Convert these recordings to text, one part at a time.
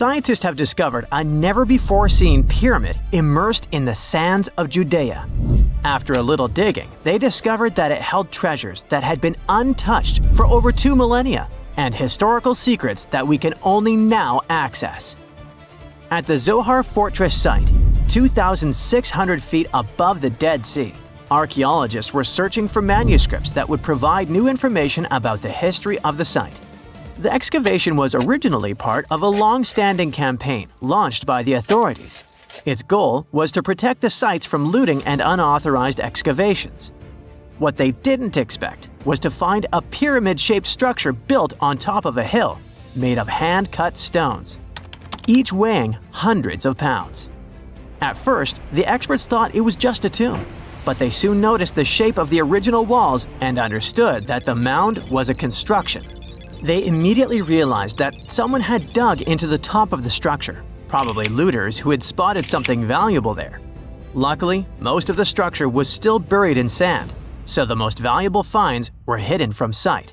Scientists have discovered a never-before-seen pyramid immersed in the sands of Judea. After a little digging, they discovered that it held treasures that had been untouched for over 2 millennia and historical secrets that we can only now access. At the Zohar Fortress site, 2,600 feet above the Dead Sea, archaeologists were searching for manuscripts that would provide new information about the history of the site. The excavation was originally part of a long-standing campaign launched by the authorities. Its goal was to protect the sites from looting and unauthorized excavations. What they didn't expect was to find a pyramid-shaped structure built on top of a hill, made of hand-cut stones, each weighing hundreds of pounds. At first, the experts thought it was just a tomb, but they soon noticed the shape of the original walls and understood that the mound was a construction. They immediately realized that someone had dug into the top of the structure, probably looters who had spotted something valuable there. Luckily, most of the structure was still buried in sand, so the most valuable finds were hidden from sight.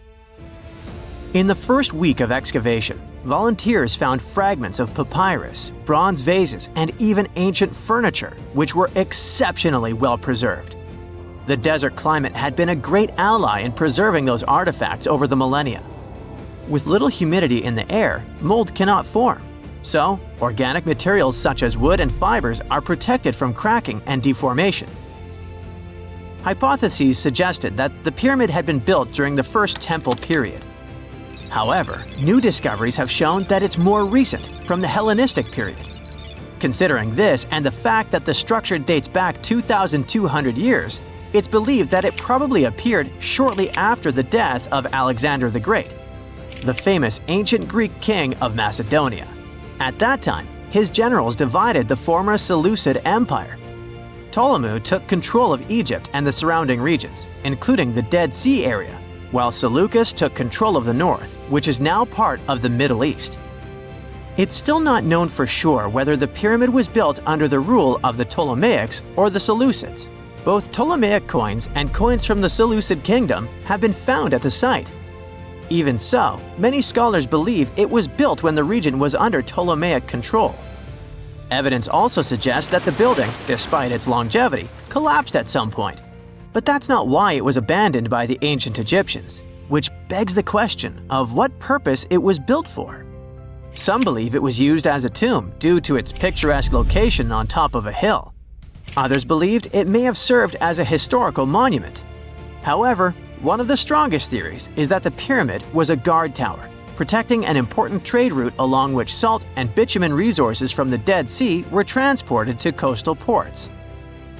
In the first week of excavation, volunteers found fragments of papyrus, bronze vases, and even ancient furniture, which were exceptionally well preserved. The desert climate had been a great ally in preserving those artifacts over the millennia. With little humidity in the air, mold cannot form. So, organic materials such as wood and fibers are protected from cracking and deformation. Hypotheses suggested that the pyramid had been built during the First Temple period. However, new discoveries have shown that it's more recent, from the Hellenistic period. Considering this and the fact that the structure dates back 2,200 years, it's believed that it probably appeared shortly after the death of Alexander the Great, the famous ancient Greek king of Macedonia. At that time, his generals divided the former Seleucid Empire. Ptolemy took control of Egypt and the surrounding regions, including the Dead Sea area, while Seleucus took control of the north, which is now part of the Middle East. It's still not known for sure whether the pyramid was built under the rule of the Ptolemaics or the Seleucids. Both Ptolemaic coins and coins from the Seleucid kingdom have been found at the site. Even so, many scholars believe it was built when the region was under Ptolemaic control. Evidence also suggests that the building, despite its longevity, collapsed at some point. But that's not why it was abandoned by the ancient Egyptians, which begs the question of what purpose it was built for. Some believe it was used as a tomb due to its picturesque location on top of a hill. Others believed it may have served as a historical monument. However, one of the strongest theories is that the pyramid was a guard tower, protecting an important trade route along which salt and bitumen resources from the Dead Sea were transported to coastal ports.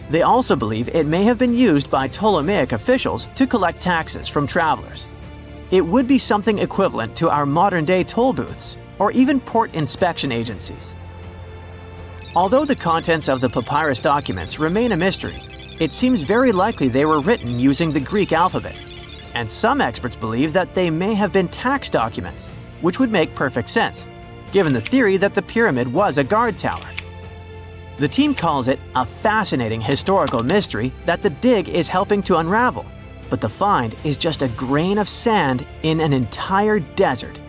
They also believe it may have been used by Ptolemaic officials to collect taxes from travelers. It would be something equivalent to our modern-day toll booths, or even port inspection agencies. Although the contents of the papyrus documents remain a mystery, it seems very likely they were written using the Greek alphabet, and some experts believe that they may have been tax documents, which would make perfect sense, given the theory that the pyramid was a guard tower. The team calls it a fascinating historical mystery that the dig is helping to unravel, but the find is just a grain of sand in an entire desert.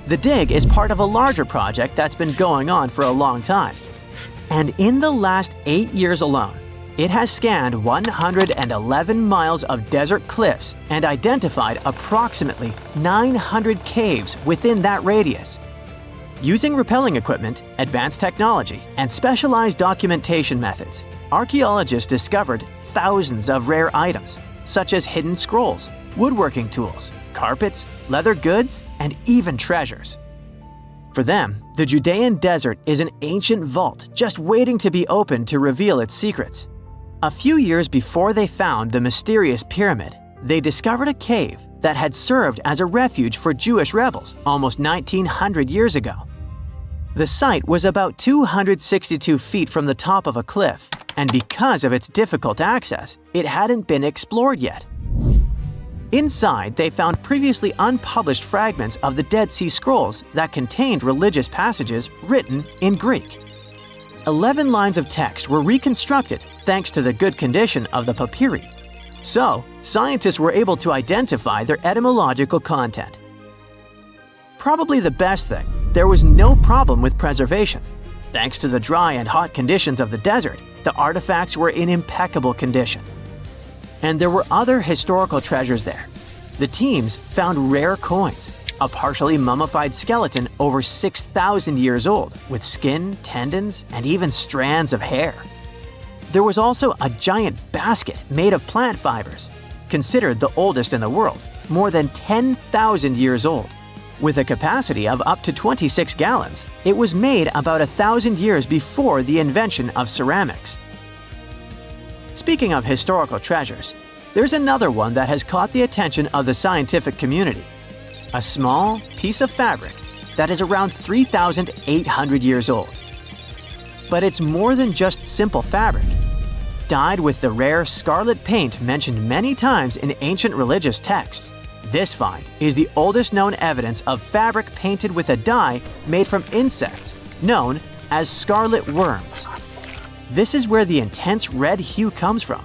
The dig is part of a larger project that's been going on for a long time, and in the last 8 years alone, it has scanned 111 miles of desert cliffs and identified approximately 900 caves within that radius. Using rappelling equipment, advanced technology, and specialized documentation methods, archaeologists discovered thousands of rare items, such as hidden scrolls, woodworking tools, carpets, leather goods, and even treasures. For them, the Judean desert is an ancient vault just waiting to be opened to reveal its secrets. A few years before they found the mysterious pyramid, they discovered a cave that had served as a refuge for Jewish rebels almost 1,900 years ago. The site was about 262 feet from the top of a cliff, and because of its difficult access, it hadn't been explored yet. Inside, they found previously unpublished fragments of the Dead Sea Scrolls that contained religious passages written in Greek. 11 lines of text were reconstructed thanks to the good condition of the papyri. So, scientists were able to identify their etymological content. Probably the best thing, there was no problem with preservation. Thanks to the dry and hot conditions of the desert, the artifacts were in impeccable condition. And there were other historical treasures there. The teams found rare coins, a partially mummified skeleton over 6,000 years old, with skin, tendons, and even strands of hair. There was also a giant basket made of plant fibers, considered the oldest in the world, more than 10,000 years old. With a capacity of up to 26 gallons, it was made about 1,000 years before the invention of ceramics. Speaking of historical treasures, there's another one that has caught the attention of the scientific community. A small piece of fabric that is around 3,800 years old. But it's more than just simple fabric. Dyed with the rare scarlet paint mentioned many times in ancient religious texts, this find is the oldest known evidence of fabric painted with a dye made from insects known as scarlet worms. This is where the intense red hue comes from.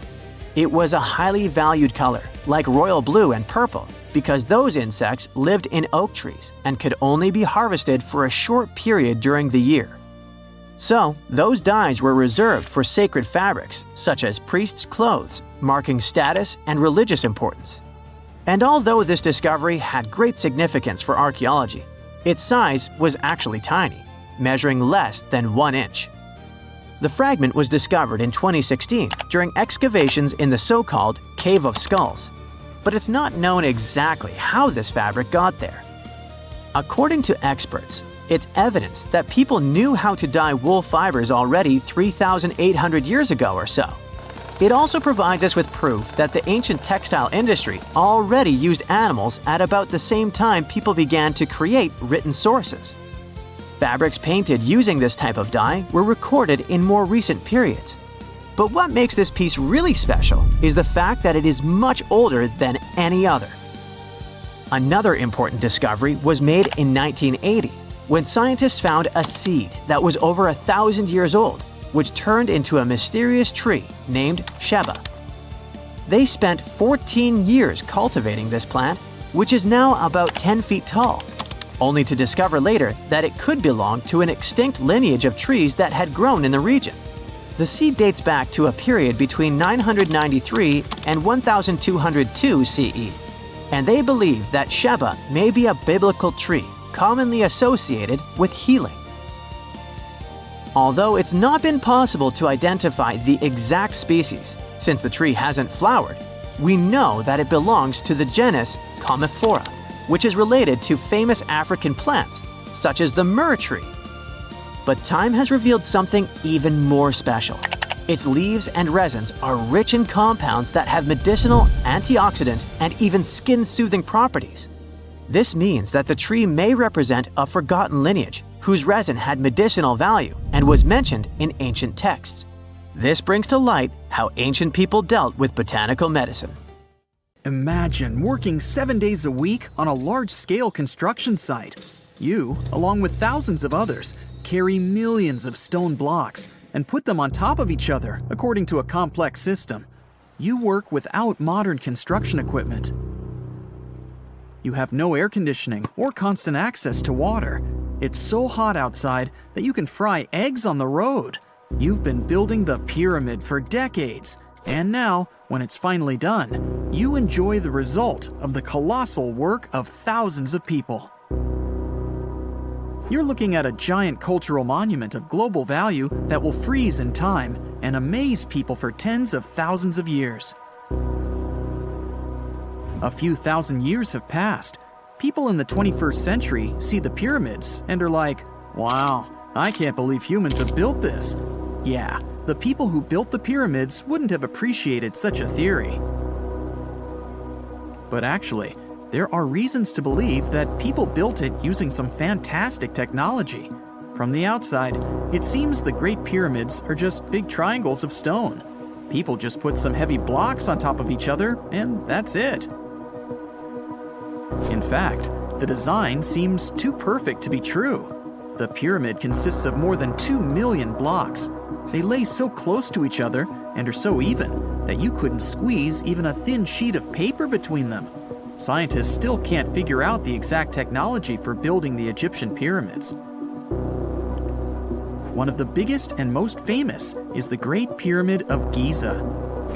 It was a highly valued color, like royal blue and purple, because those insects lived in oak trees and could only be harvested for a short period during the year. So, those dyes were reserved for sacred fabrics, such as priests' clothes, marking status and religious importance. And although this discovery had great significance for archaeology, its size was actually tiny, measuring less than 1 inch. The fragment was discovered in 2016 during excavations in the so-called Cave of Skulls, but it's not known exactly how this fabric got there. According to experts, it's evidence that people knew how to dye wool fibers already 3,800 years ago or so. It also provides us with proof that the ancient textile industry already used animals at about the same time people began to create written sources. Fabrics painted using this type of dye were recorded in more recent periods. But what makes this piece really special is the fact that it is much older than any other. Another important discovery was made in 1980, when scientists found a seed that was over 1,000 years old, which turned into a mysterious tree named Sheba. They spent 14 years cultivating this plant, which is now about 10 feet tall, only to discover later that it could belong to an extinct lineage of trees that had grown in the region. The seed dates back to a period between 993 and 1202 CE, and they believe that Sheba may be a biblical tree commonly associated with healing. Although it's not been possible to identify the exact species, since the tree hasn't flowered, we know that it belongs to the genus Commiphora, which is related to famous African plants, such as the myrrh tree. But time has revealed something even more special. Its leaves and resins are rich in compounds that have medicinal, antioxidant, and even skin-soothing properties. This means that the tree may represent a forgotten lineage whose resin had medicinal value and was mentioned in ancient texts. This brings to light how ancient people dealt with botanical medicine. Imagine working 7 days a week on a large-scale construction site. You, along with thousands of others, carry millions of stone blocks and put them on top of each other according to a complex system. You work without modern construction equipment. You have no air conditioning or constant access to water. It's so hot outside that you can fry eggs on the road. You've been building the pyramid for decades, and now, when it's finally done, you enjoy the result of the colossal work of thousands of people. You're looking at a giant cultural monument of global value that will freeze in time and amaze people for tens of thousands of years. A few thousand years have passed. People in the 21st century see the pyramids and are like, wow, I can't believe humans have built this. Yeah, the people who built the pyramids wouldn't have appreciated such a theory. But actually, there are reasons to believe that people built it using some fantastic technology. From the outside, it seems the Great Pyramids are just big triangles of stone. People just put some heavy blocks on top of each other, and that's it. In fact, the design seems too perfect to be true. The pyramid consists of more than 2 million blocks. They lay so close to each other and are so even that you couldn't squeeze even a thin sheet of paper between them. Scientists still can't figure out the exact technology for building the Egyptian pyramids. One of the biggest and most famous is the Great Pyramid of Giza.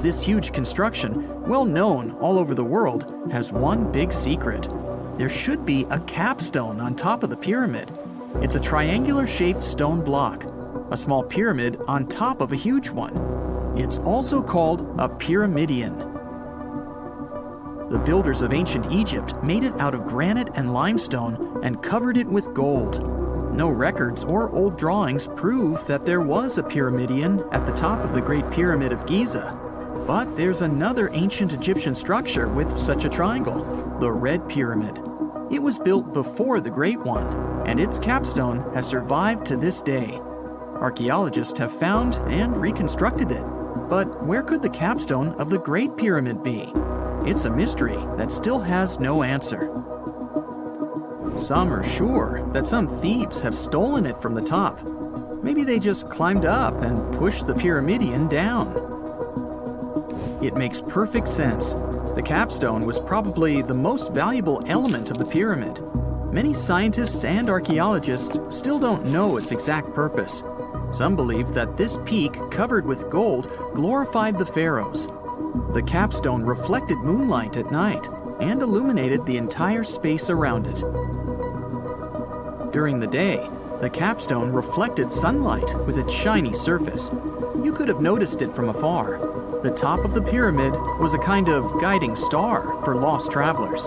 This huge construction, well known all over the world, has one big secret. There should be a capstone on top of the pyramid. It's a triangular-shaped stone block, a small pyramid on top of a huge one. It's also called a pyramidion. The builders of ancient Egypt made it out of granite and limestone and covered it with gold. No records or old drawings prove that there was a pyramidion at the top of the Great Pyramid of Giza. But there's another ancient Egyptian structure with such a triangle, the Red Pyramid. It was built before the Great One, and its capstone has survived to this day. Archaeologists have found and reconstructed it. But where could the capstone of the Great Pyramid be? It's a mystery that still has no answer. Some are sure that some thieves have stolen it from the top. Maybe they just climbed up and pushed the pyramidion down. It makes perfect sense. The capstone was probably the most valuable element of the pyramid. Many scientists and archaeologists still don't know its exact purpose. Some believe that this peak covered with gold glorified the pharaohs. The capstone reflected moonlight at night and illuminated the entire space around it. During the day, the capstone reflected sunlight with its shiny surface. You could have noticed it from afar. The top of the pyramid was a kind of guiding star for lost travelers.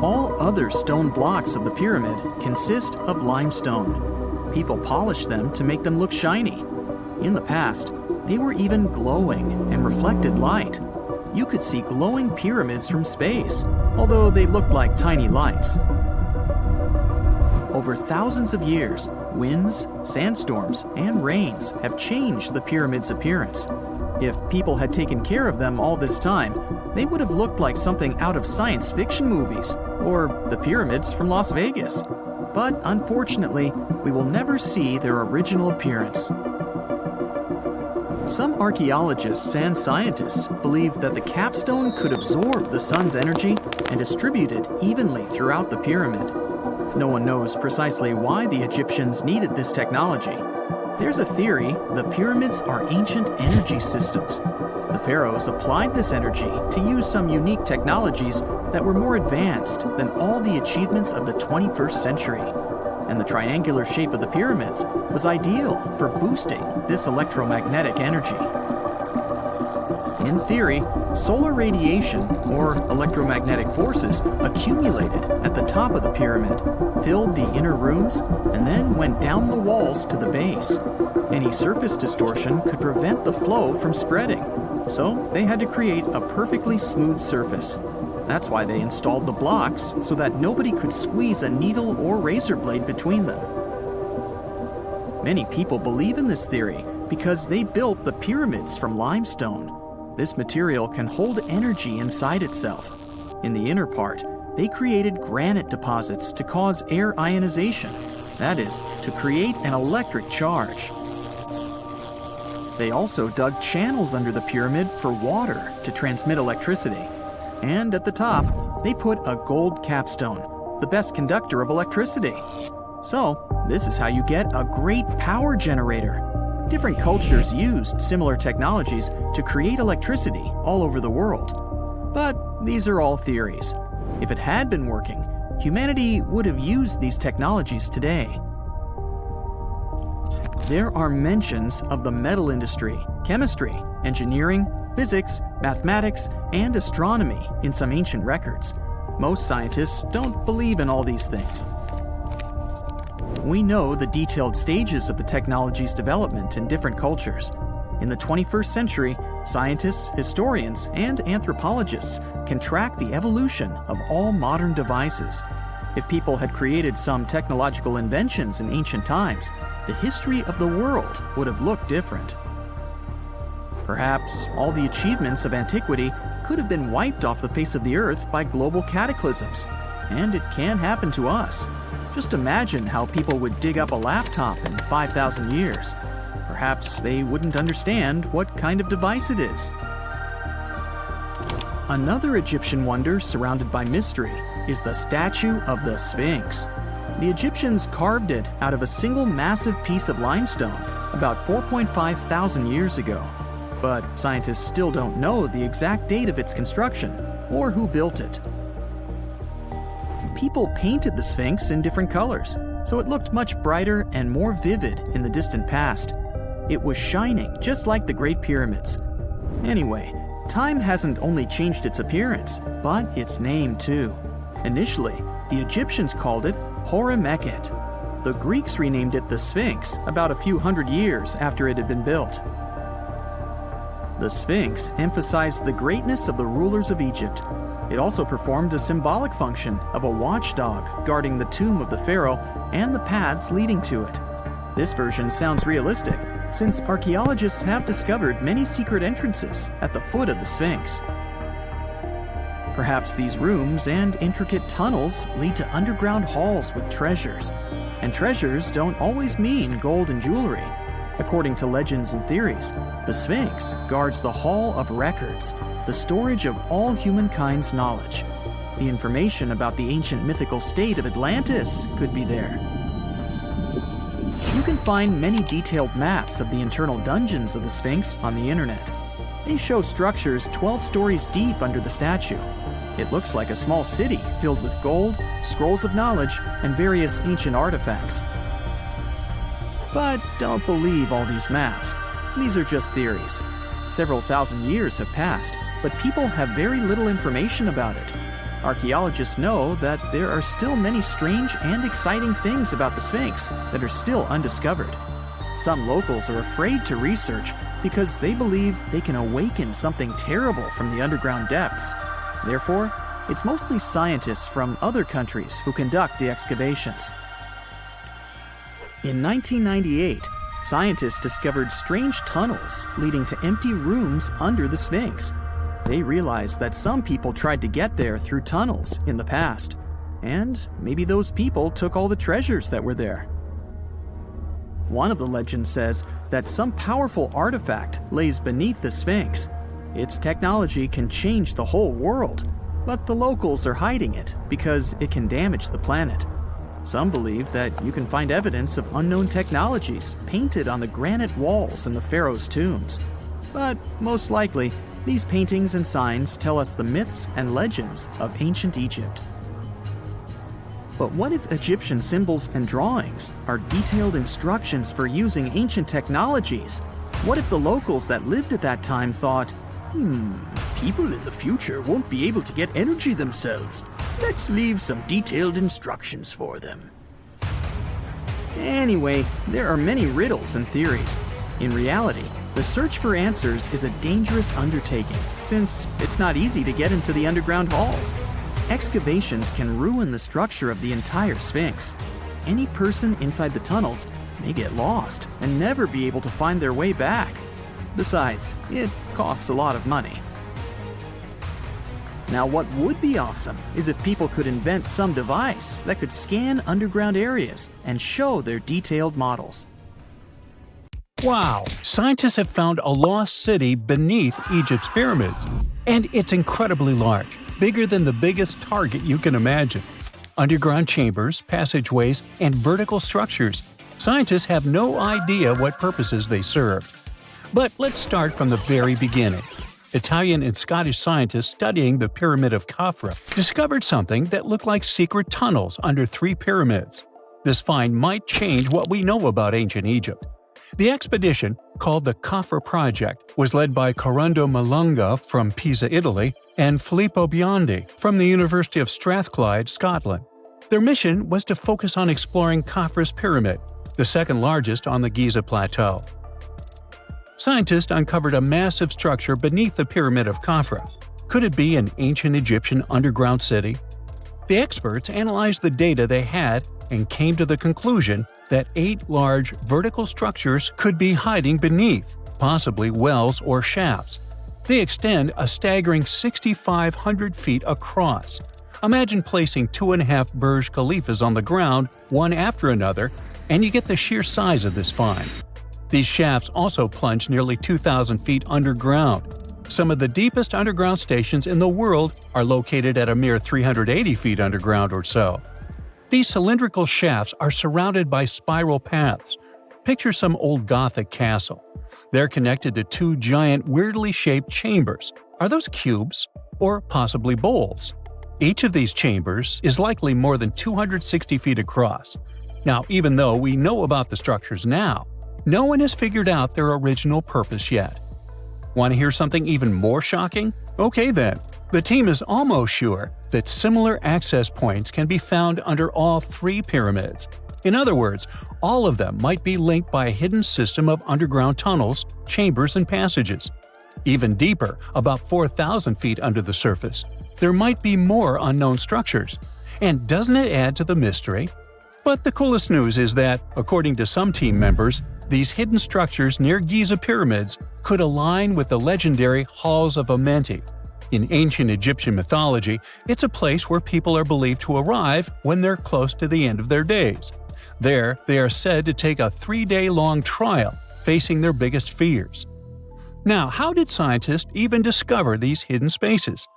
All other stone blocks of the pyramid consist of limestone. People polished them to make them look shiny. In the past, they were even glowing and reflected light. You could see glowing pyramids from space, although they looked like tiny lights. Over thousands of years, winds, sandstorms, and rains have changed the pyramid's appearance. If people had taken care of them all this time, they would have looked like something out of science fiction movies, or the pyramids from Las Vegas. But unfortunately, we will never see their original appearance. Some archaeologists and scientists believe that the capstone could absorb the sun's energy and distribute it evenly throughout the pyramid. No one knows precisely why the Egyptians needed this technology. There's a theory the pyramids are ancient energy systems. The pharaohs applied this energy to use some unique technologies that were more advanced than all the achievements of the 21st century. And the triangular shape of the pyramids was ideal for boosting this electromagnetic energy. In theory, solar radiation, or electromagnetic forces, accumulated at the top of the pyramid, filled the inner rooms, and then went down the walls to the base. Any surface distortion could prevent the flow from spreading, so they had to create a perfectly smooth surface. That's why they installed the blocks so that nobody could squeeze a needle or razor blade between them. Many people believe in this theory because they built the pyramids from limestone. This material can hold energy inside itself. In the inner part, they created granite deposits to cause air ionization, that is, to create an electric charge. They also dug channels under the pyramid for water to transmit electricity. And at the top, they put a gold capstone, the best conductor of electricity. So, this is how you get a great power generator. Different cultures used similar technologies to create electricity all over the world. But these are all theories. If it had been working, humanity would have used these technologies today. There are mentions of the metal industry, chemistry, engineering, physics, mathematics, and astronomy in some ancient records. Most scientists don't believe in all these things. We know the detailed stages of the technology's development in different cultures. In the 21st century, scientists, historians, and anthropologists can track the evolution of all modern devices. If people had created some technological inventions in ancient times, the history of the world would have looked different. Perhaps all the achievements of antiquity could have been wiped off the face of the earth by global cataclysms, and it can happen to us. Just imagine how people would dig up a laptop in 5,000 years. Perhaps they wouldn't understand what kind of device it is. Another Egyptian wonder surrounded by mystery is the statue of the Sphinx. The Egyptians carved it out of a single massive piece of limestone about 4.5 thousand years ago. But scientists still don't know the exact date of its construction or who built it. People painted the Sphinx in different colors, so it looked much brighter and more vivid in the distant past. It was shining just like the Great Pyramids. Anyway, time hasn't only changed its appearance, but its name too. Initially, the Egyptians called it Horemheb. The Greeks renamed it the Sphinx about a few hundred years after it had been built. The Sphinx emphasized the greatness of the rulers of Egypt. It also performed a symbolic function of a watchdog guarding the tomb of the pharaoh and the paths leading to it. This version sounds realistic, since archaeologists have discovered many secret entrances at the foot of the Sphinx. Perhaps these rooms and intricate tunnels lead to underground halls with treasures. And treasures don't always mean gold and jewelry. According to legends and theories, the Sphinx guards the Hall of Records, the storage of all humankind's knowledge. The information about the ancient mythical state of Atlantis could be there. You can find many detailed maps of the internal dungeons of the Sphinx on the internet. They show structures 12 stories deep under the statue. It looks like a small city filled with gold, scrolls of knowledge, and various ancient artifacts. But don't believe all these maps. These are just theories. Several thousand years have passed, but people have very little information about it. Archaeologists know that there are still many strange and exciting things about the Sphinx that are still undiscovered. Some locals are afraid to research because they believe they can awaken something terrible from the underground depths. Therefore, it's mostly scientists from other countries who conduct the excavations. In 1998, scientists discovered strange tunnels leading to empty rooms under the Sphinx. They realized that some people tried to get there through tunnels in the past, and maybe those people took all the treasures that were there. One of the legends says that some powerful artifact lays beneath the Sphinx. Its technology can change the whole world, but the locals are hiding it because it can damage the planet. Some believe that you can find evidence of unknown technologies painted on the granite walls in the pharaoh's tombs. But most likely, these paintings and signs tell us the myths and legends of ancient Egypt. But what if Egyptian symbols and drawings are detailed instructions for using ancient technologies? What if the locals that lived at that time thought, people in the future won't be able to get energy themselves. Let's leave some detailed instructions for them. Anyway, there are many riddles and theories. In reality, the search for answers is a dangerous undertaking, since it's not easy to get into the underground halls. Excavations can ruin the structure of the entire Sphinx. Any person inside the tunnels may get lost and never be able to find their way back. Besides, it costs a lot of money. Now, what would be awesome is if people could invent some device that could scan underground areas and show their detailed models. Wow! Scientists have found a lost city beneath Egypt's pyramids. And it's incredibly large, bigger than the biggest target you can imagine. Underground chambers, passageways, and vertical structures. Scientists have no idea what purposes they serve. But let's start from the very beginning. Italian and Scottish scientists studying the Pyramid of Khafra discovered something that looked like secret tunnels under 3 pyramids. This find might change what we know about ancient Egypt. The expedition, called the Khafra Project, was led by Corrado Malunga from Pisa, Italy, and Filippo Biondi from the University of Strathclyde, Scotland. Their mission was to focus on exploring Khafra's pyramid, the second largest on the Giza Plateau. Scientists uncovered a massive structure beneath the Pyramid of Khafra. Could it be an ancient Egyptian underground city? The experts analyzed the data they had and came to the conclusion that 8 large vertical structures could be hiding beneath, possibly wells or shafts. They extend a staggering 6,500 feet across. Imagine placing 2.5 Burj Khalifas on the ground, one after another, and you get the sheer size of this find. These shafts also plunge nearly 2,000 feet underground. Some of the deepest underground stations in the world are located at a mere 380 feet underground or so. These cylindrical shafts are surrounded by spiral paths. Picture some old Gothic castle. They're connected to two giant, weirdly shaped chambers. Are those cubes? Or possibly bowls? Each of these chambers is likely more than 260 feet across. Now, even though we know about the structures now, no one has figured out their original purpose yet. Want to hear something even more shocking? Okay then. The team is almost sure that similar access points can be found under all three pyramids. In other words, all of them might be linked by a hidden system of underground tunnels, chambers, and passages. Even deeper, about 4,000 feet under the surface, there might be more unknown structures. And doesn't it add to the mystery? But the coolest news is that, according to some team members, these hidden structures near Giza pyramids could align with the legendary Halls of Amenti. In ancient Egyptian mythology, it's a place where people are believed to arrive when they're close to the end of their days. There, they are said to take a 3-day-long trial, facing their biggest fears. Now, how did scientists even discover these hidden spaces?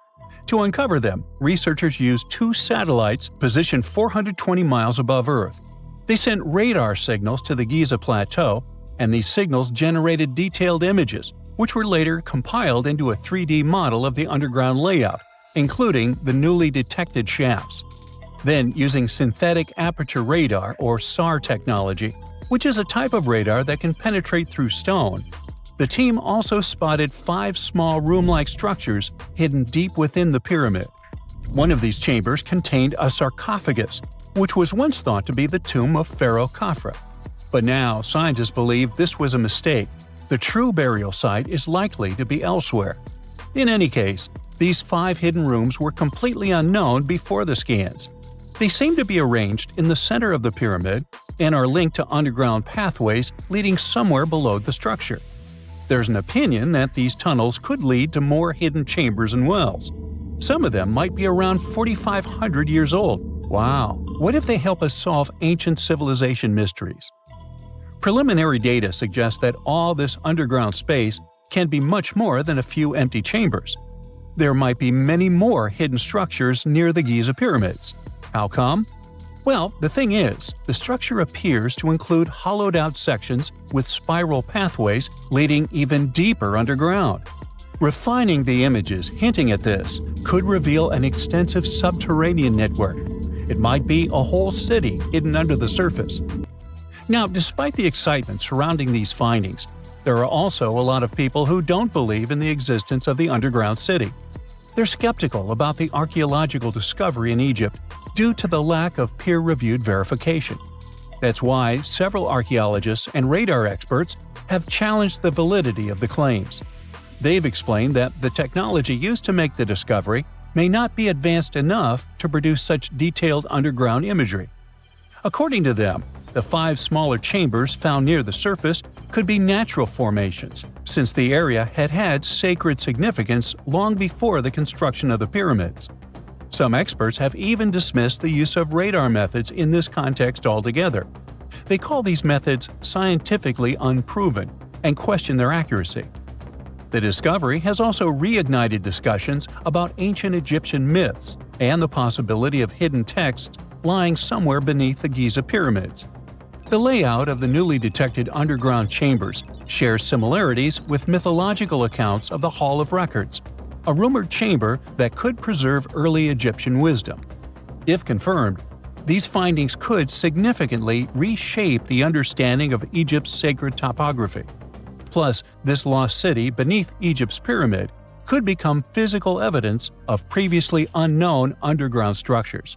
To uncover them, researchers used 2 satellites positioned 420 miles above Earth. They sent radar signals to the Giza Plateau, and these signals generated detailed images, which were later compiled into a 3D model of the underground layout, including the newly detected shafts. Then, using synthetic aperture radar or SAR technology, which is a type of radar that can penetrate through stone, the team also spotted 5 small room-like structures hidden deep within the pyramid. One of these chambers contained a sarcophagus, which was once thought to be the tomb of Pharaoh Khafre. But now, scientists believe this was a mistake. The true burial site is likely to be elsewhere. In any case, these 5 hidden rooms were completely unknown before the scans. They seem to be arranged in the center of the pyramid and are linked to underground pathways leading somewhere below the structure. There's an opinion that these tunnels could lead to more hidden chambers and wells. Some of them might be around 4,500 years old. Wow! What if they help us solve ancient civilization mysteries? Preliminary data suggests that all this underground space can be much more than a few empty chambers. There might be many more hidden structures near the Giza pyramids. How come? Well, the thing is, the structure appears to include hollowed-out sections with spiral pathways leading even deeper underground. Refining the images hinting at this could reveal an extensive subterranean network. It might be a whole city hidden under the surface. Now, despite the excitement surrounding these findings, there are also a lot of people who don't believe in the existence of the underground city. They're skeptical about the archaeological discovery in Egypt due to the lack of peer-reviewed verification. That's why several archaeologists and radar experts have challenged the validity of the claims. They've explained that the technology used to make the discovery may not be advanced enough to produce such detailed underground imagery. According to them, the 5 smaller chambers found near the surface could be natural formations, since the area had had sacred significance long before the construction of the pyramids. Some experts have even dismissed the use of radar methods in this context altogether. They call these methods scientifically unproven and question their accuracy. The discovery has also reignited discussions about ancient Egyptian myths and the possibility of hidden texts lying somewhere beneath the Giza pyramids. The layout of the newly detected underground chambers shares similarities with mythological accounts of the Hall of Records, a rumored chamber that could preserve early Egyptian wisdom. If confirmed, these findings could significantly reshape the understanding of Egypt's sacred topography. Plus, this lost city beneath Egypt's pyramid could become physical evidence of previously unknown underground structures.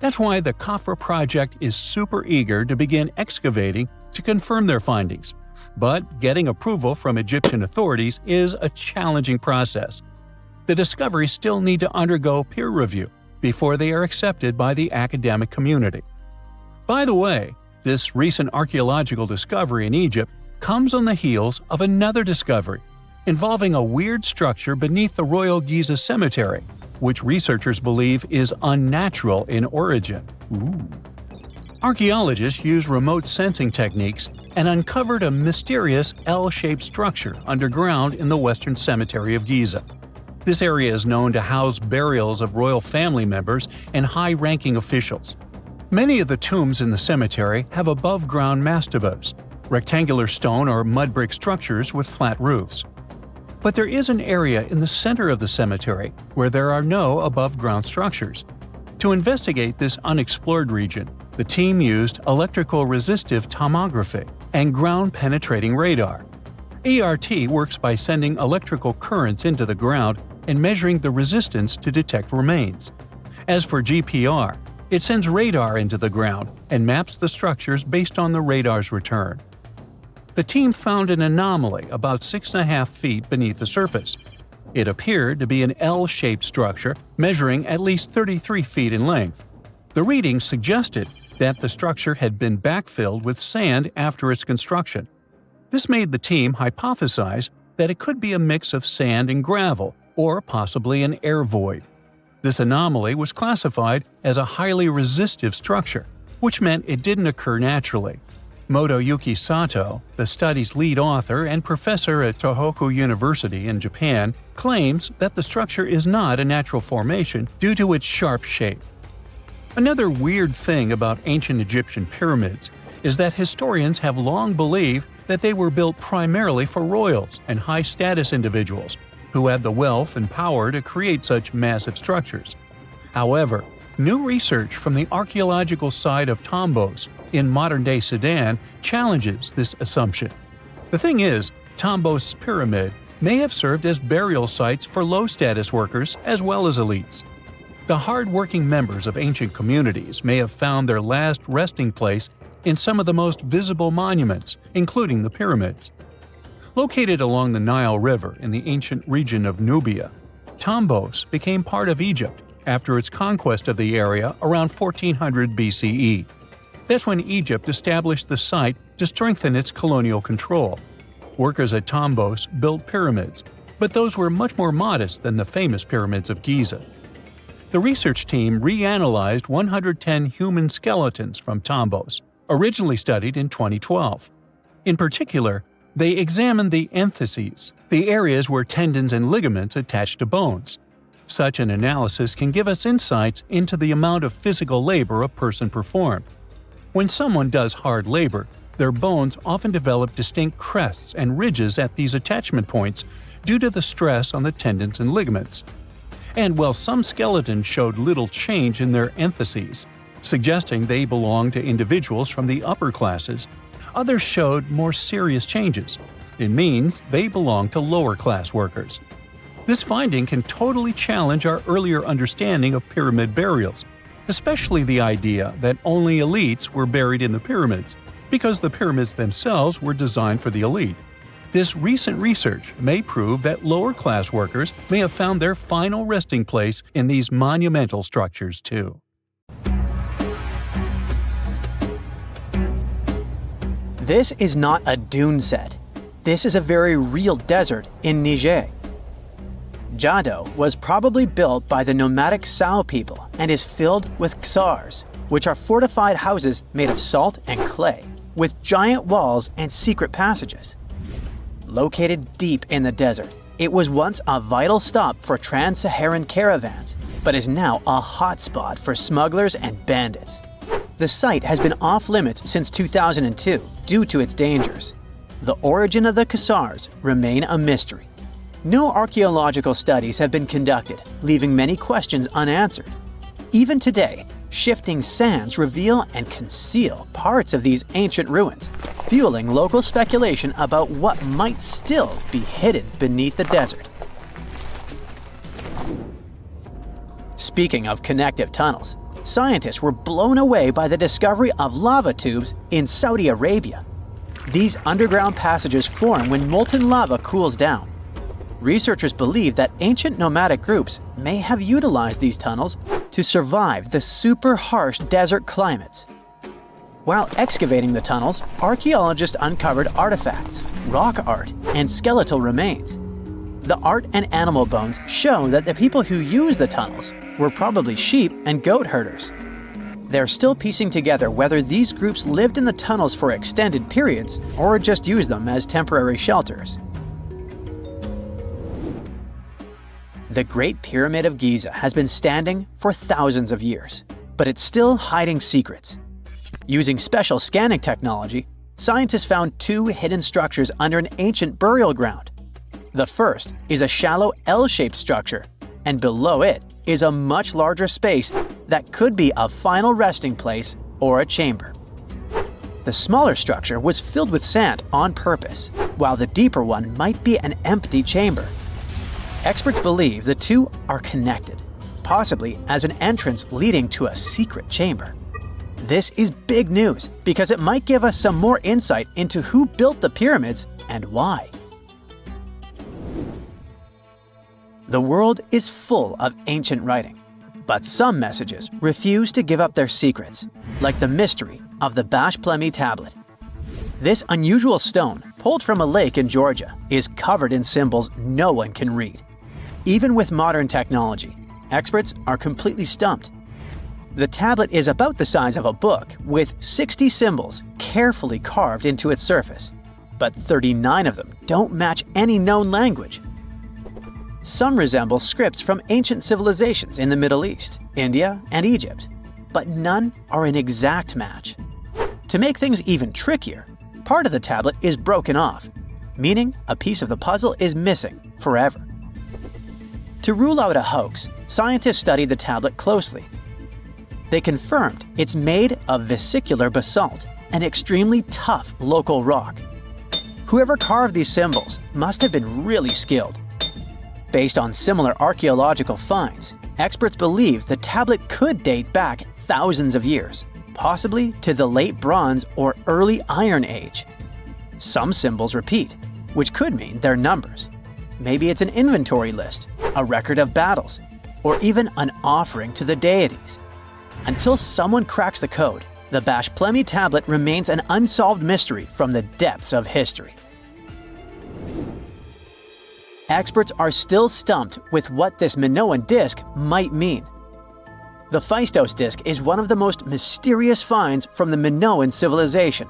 That's why the Khafre project is super eager to begin excavating to confirm their findings. But getting approval from Egyptian authorities is a challenging process. The discoveries still need to undergo peer review before they are accepted by the academic community. By the way, this recent archaeological discovery in Egypt comes on the heels of another discovery involving a weird structure beneath the Royal Giza Cemetery, which researchers believe is unnatural in origin. Archaeologists use remote sensing techniques and uncovered a mysterious L-shaped structure underground in the Western Cemetery of Giza. This area is known to house burials of royal family members and high-ranking officials. Many of the tombs in the cemetery have above-ground mastabas, rectangular stone or mud brick structures with flat roofs. But there is an area in the center of the cemetery where there are no above-ground structures. To investigate this unexplored region, the team used electrical resistive tomography and ground-penetrating radar. ERT works by sending electrical currents into the ground and measuring the resistance to detect remains. As for GPR, it sends radar into the ground and maps the structures based on the radar's return. The team found an anomaly about 6.5 feet beneath the surface. It appeared to be an L-shaped structure measuring at least 33 feet in length. The readings suggested that the structure had been backfilled with sand after its construction. This made the team hypothesize that it could be a mix of sand and gravel, or possibly an air void. This anomaly was classified as a highly resistive structure, which meant it didn't occur naturally. Motoyuki Sato, the study's lead author and professor at Tohoku University in Japan, claims that the structure is not a natural formation due to its sharp shape. Another weird thing about ancient Egyptian pyramids is that historians have long believed that they were built primarily for royals and high-status individuals who had the wealth and power to create such massive structures. However, new research from the archaeological site of Tombos in modern-day Sudan challenges this assumption. The thing is, Tombos' pyramid may have served as burial sites for low-status workers as well as elites. The hard-working members of ancient communities may have found their last resting place in some of the most visible monuments, including the pyramids. Located along the Nile River in the ancient region of Nubia, Tombos became part of Egypt after its conquest of the area around 1400 BCE. That's when Egypt established the site to strengthen its colonial control. Workers at Tombos built pyramids, but those were much more modest than the famous pyramids of Giza. The research team reanalyzed 110 human skeletons from Tombos, originally studied in 2012. In particular, they examined the entheses, the areas where tendons and ligaments attach to bones. Such an analysis can give us insights into the amount of physical labor a person performed. When someone does hard labor, their bones often develop distinct crests and ridges at these attachment points due to the stress on the tendons and ligaments. And while some skeletons showed little change in their entheses, suggesting they belonged to individuals from the upper classes, others showed more serious changes. It means they belong to lower-class workers. This finding can totally challenge our earlier understanding of pyramid burials, especially the idea that only elites were buried in the pyramids, because the pyramids themselves were designed for the elite. This recent research may prove that lower-class workers may have found their final resting place in these monumental structures too. This is not a dune set. This is a very real desert in Niger. Jado was probably built by the nomadic Sao people and is filled with ksars, which are fortified houses made of salt and clay, with giant walls and secret passages. Located deep in the desert, it was once a vital stop for trans-Saharan caravans, but is now a hotspot for smugglers and bandits. The site has been off-limits since 2002 due to its dangers. The origin of the ksars remain a mystery. No archaeological studies have been conducted, leaving many questions unanswered. Even today, shifting sands reveal and conceal parts of these ancient ruins, fueling local speculation about what might still be hidden beneath the desert. Speaking of connective tunnels, scientists were blown away by the discovery of lava tubes in Saudi Arabia. These underground passages form when molten lava cools down. Researchers believe that ancient nomadic groups may have utilized these tunnels to survive the super harsh desert climates. While excavating the tunnels, archaeologists uncovered artifacts, rock art, and skeletal remains. The art and animal bones show that the people who used the tunnels were probably sheep and goat herders. They're still piecing together whether these groups lived in the tunnels for extended periods or just used them as temporary shelters. The Great Pyramid of Giza has been standing for thousands of years, but it's still hiding secrets. Using special scanning technology, scientists found two hidden structures under an ancient burial ground. The first is a shallow L-shaped structure, and below it is a much larger space that could be a final resting place or a chamber. The smaller structure was filled with sand on purpose, while the deeper one might be an empty chamber. Experts believe the two are connected, possibly as an entrance leading to a secret chamber. This is big news because it might give us some more insight into who built the pyramids and why. The world is full of ancient writing, but some messages refuse to give up their secrets, like the mystery of the Bashplemi tablet. This unusual stone, pulled from a lake in Georgia, is covered in symbols no one can read. Even with modern technology, experts are completely stumped. The tablet is about the size of a book, with 60 symbols carefully carved into its surface, but 39 of them don't match any known language. Some resemble scripts from ancient civilizations in the Middle East, India, and Egypt, but none are an exact match. To make things even trickier, part of the tablet is broken off, meaning a piece of the puzzle is missing forever. To rule out a hoax, scientists studied the tablet closely. They confirmed it's made of vesicular basalt, an extremely tough local rock. Whoever carved these symbols must have been really skilled. Based on similar archaeological finds, experts believe the tablet could date back thousands of years, possibly to the late Bronze or early Iron Age. Some symbols repeat, which could mean they're numbers. Maybe it's an inventory list, a record of battles, or even an offering to the deities. Until someone cracks the code, the Bashplemi tablet remains an unsolved mystery from the depths of history. Experts are still stumped with what this Minoan disc might mean. The Phaistos disc is one of the most mysterious finds from the Minoan civilization.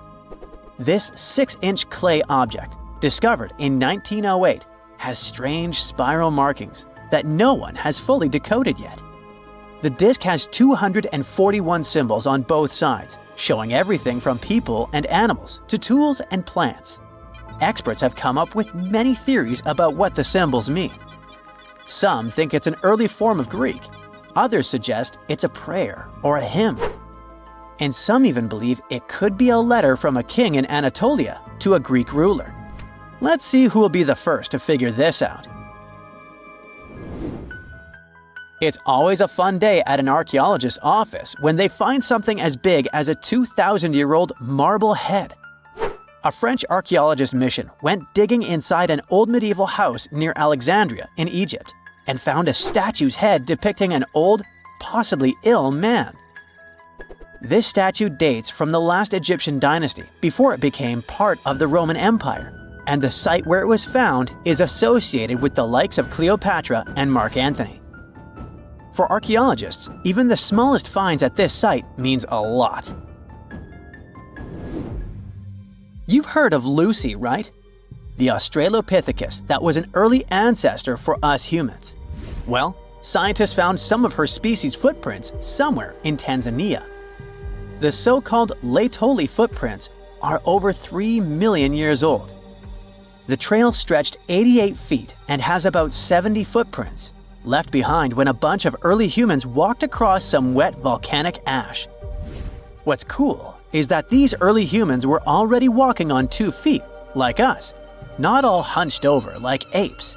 This 6-inch clay object, discovered in 1908, has strange spiral markings that no one has fully decoded yet. The disc has 241 symbols on both sides, showing everything from people and animals to tools and plants. Experts have come up with many theories about what the symbols mean. Some think it's an early form of Greek. Others suggest it's a prayer or a hymn. And some even believe it could be a letter from a king in Anatolia to a Greek ruler. Let's see who will be the first to figure this out. It's always a fun day at an archaeologist's office when they find something as big as a 2,000-year-old marble head. A French archaeologist mission went digging inside an old medieval house near Alexandria in Egypt and found a statue's head depicting an old, possibly ill man. This statue dates from the last Egyptian dynasty before it became part of the Roman Empire, and the site where it was found is associated with the likes of Cleopatra and Mark Antony. For archaeologists, even the smallest finds at this site means a lot. You've heard of Lucy, right? The Australopithecus that was an early ancestor for us humans. Well, scientists found some of her species' footprints somewhere in Tanzania. The so-called Laetoli footprints are over 3 million years old. The trail stretched 88 feet and has about 70 footprints, left behind when a bunch of early humans walked across some wet volcanic ash. What's cool is that these early humans were already walking on 2 feet, like us, not all hunched over like apes.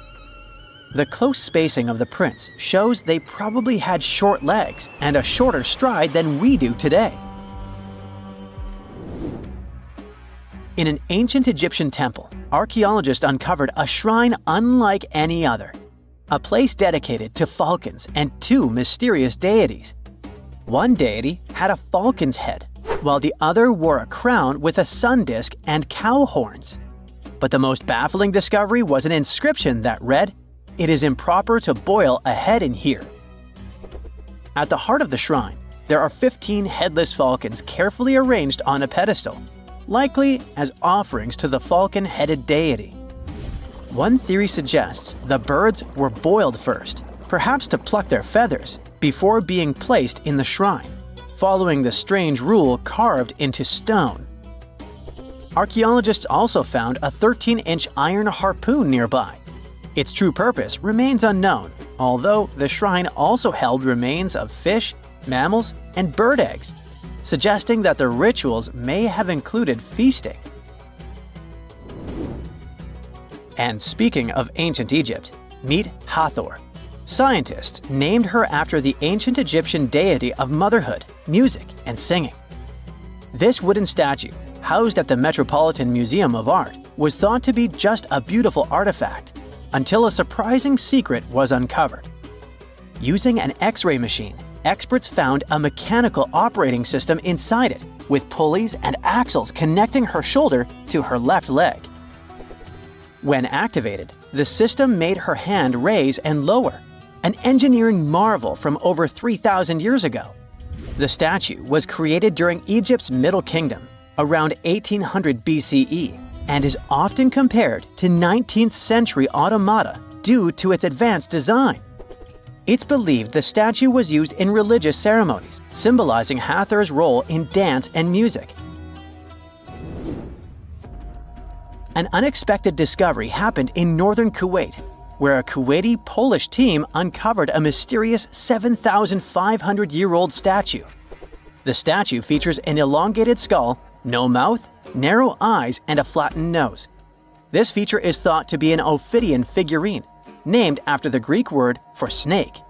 The close spacing of the prints shows they probably had short legs and a shorter stride than we do today. In an ancient Egyptian temple, archaeologists uncovered a shrine unlike any other, a place dedicated to falcons and 2 mysterious deities. One deity had a falcon's head, while the other wore a crown with a sun disk and cow horns. But the most baffling discovery was an inscription that read, "It is improper to boil a head in here." At the heart of the shrine, there are 15 headless falcons carefully arranged on a pedestal, likely as offerings to the falcon-headed deity. One theory suggests the birds were boiled first, perhaps to pluck their feathers, before being placed in the shrine, following the strange rule carved into stone. Archaeologists also found a 13-inch iron harpoon nearby. Its true purpose remains unknown, although the shrine also held remains of fish, mammals, and bird eggs, suggesting that the rituals may have included feasting. And speaking of ancient Egypt, meet Hathor. Scientists named her after the ancient Egyptian deity of motherhood, music, and singing. This wooden statue, housed at the Metropolitan Museum of Art, was thought to be just a beautiful artifact, until a surprising secret was uncovered. Using an X-ray machine, experts found a mechanical operating system inside it, with pulleys and axles connecting her shoulder to her left leg. When activated, the system made her hand raise and lower, an engineering marvel from over 3,000 years ago. The statue was created during Egypt's Middle Kingdom, around 1800 BCE, and is often compared to 19th century automata due to its advanced design. It's believed the statue was used in religious ceremonies, symbolizing Hathor's role in dance and music. An unexpected discovery happened in northern Kuwait, where a Kuwaiti-Polish team uncovered a mysterious 7,500-year-old statue. The statue features an elongated skull, no mouth, narrow eyes, and a flattened nose. This feature is thought to be an Ophidian figurine, named after the Greek word for snake,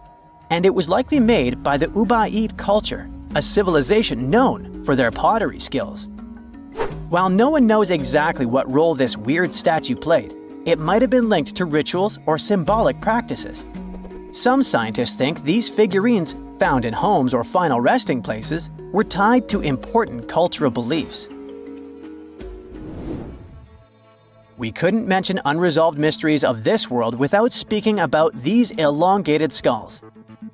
and it was likely made by the Ubaid culture, a civilization known for their pottery skills. While no one knows exactly what role this weird statue played, it might have been linked to rituals or symbolic practices. Some scientists think these figurines, found in homes or final resting places, were tied to important cultural beliefs. We couldn't mention unresolved mysteries of this world without speaking about these elongated skulls.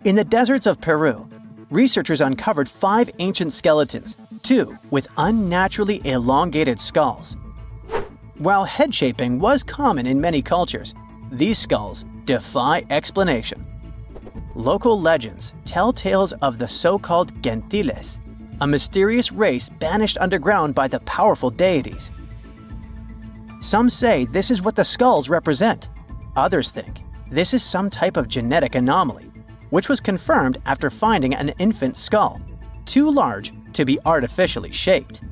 In the deserts of Peru, researchers uncovered 5 ancient skeletons, 2 with unnaturally elongated skulls. While head shaping was common in many cultures, these skulls defy explanation. Local legends tell tales of the so-called gentiles, a mysterious race banished underground by the powerful deities. Some say this is what the skulls represent. Others think this is some type of genetic anomaly, which was confirmed after finding an infant skull, too large to be artificially shaped.